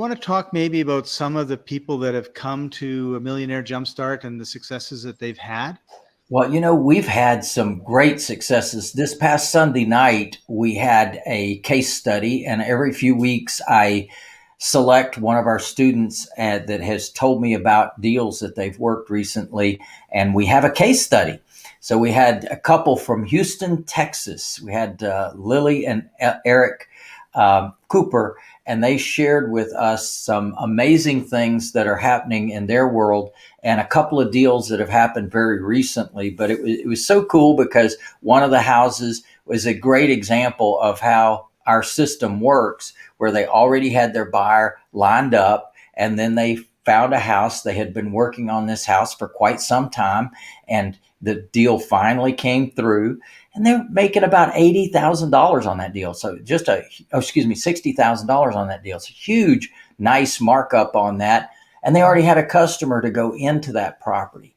want to talk maybe about some of the people that have come to a Millionaire Jumpstart and the successes that they've had? Well, we've had some great successes. This past Sunday night, we had a case study, and every few weeks, I select one of our students that has told me about deals that they've worked recently, and we have a case study. So we had a couple from Houston, Texas. We had Lily and Eric Cooper, and they shared with us some amazing things that are happening in their world and a couple of deals that have happened very recently. But it was so cool because one of the houses was a great example of how our system works, where they already had their buyer lined up, and then they found a house. They had been working on this house for quite some time, and the deal finally came through, and they're making about $80,000 on that deal. So $60,000 on that deal. It's a huge, nice markup on that. And they already had a customer to go into that property.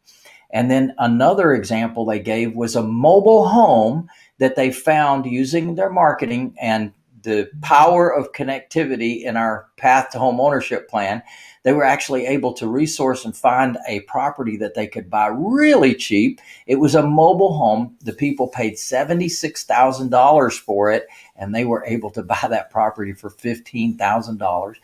And then another example they gave was a mobile home that they found using their marketing and the power of connectivity in our path to home ownership plan. They were actually able to resource and find a property that they could buy really cheap. It was a mobile home. The people paid $76,000 for it, and they were able to buy that property for $15,000.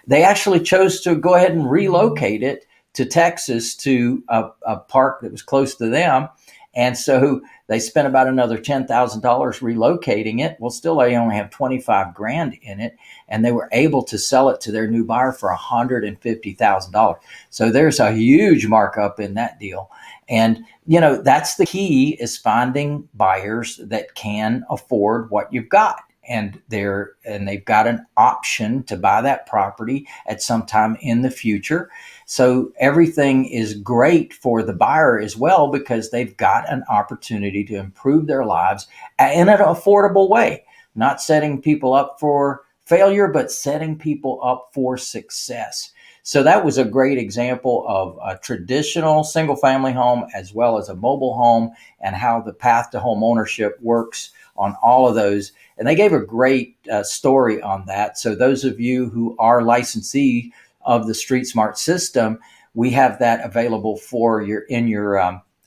They actually chose to go ahead and relocate it to Texas to a park that was close to them. And so they spent about another $10,000 relocating it. Well, still they only have 25 grand in it, and they were able to sell it to their new buyer for $150,000. So there's a huge markup in that deal. And that's the key, is finding buyers that can afford what you've got. And they've got an option to buy that property at some time in the future. So everything is great for the buyer as well, because they've got an opportunity to improve their lives in an affordable way, not setting people up for failure, but setting people up for success. So that was a great example of a traditional single family home as well as a mobile home, and how the path to home ownership works on all of those. And they gave a great story on that. So those of you who are licensee of the Street Smart system, we have that available for your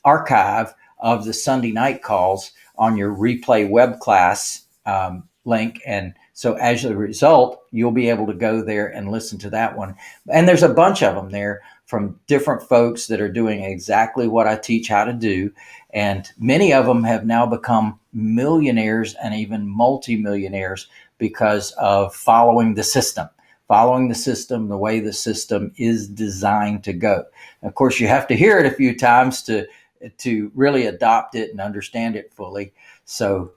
archive of the Sunday night calls on your replay web class link. And so as a result, you'll be able to go there and listen to that one. And there's a bunch of them there from different folks that are doing exactly what I teach how to do. And many of them have now become millionaires and even multimillionaires because of following the system, the way the system is designed to go. And of course, you have to hear it a few times to really adopt it and understand it fully. So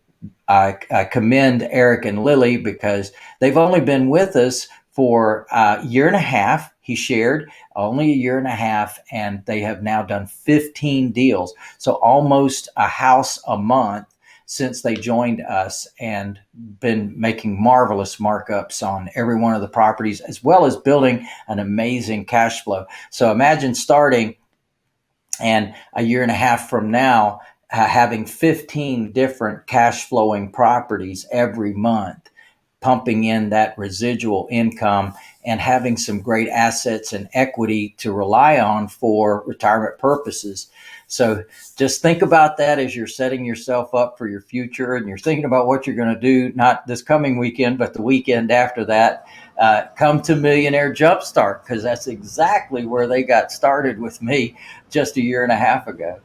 I commend Eric and Lily, because they've only been with us for a year and a half. He shared only a year and a half, and they have now done 15 deals. So almost a house a month since they joined us, and been making marvelous markups on every one of the properties, as well as building an amazing cash flow. So imagine starting, and a year and a half from now, having 15 different cash flowing properties every month, pumping in that residual income, and having some great assets and equity to rely on for retirement purposes. So just think about that as you're setting yourself up for your future, and you're thinking about what you're going to do, not this coming weekend, but the weekend after that. Come to Millionaire Jumpstart, because that's exactly where they got started with me just a year and a half ago.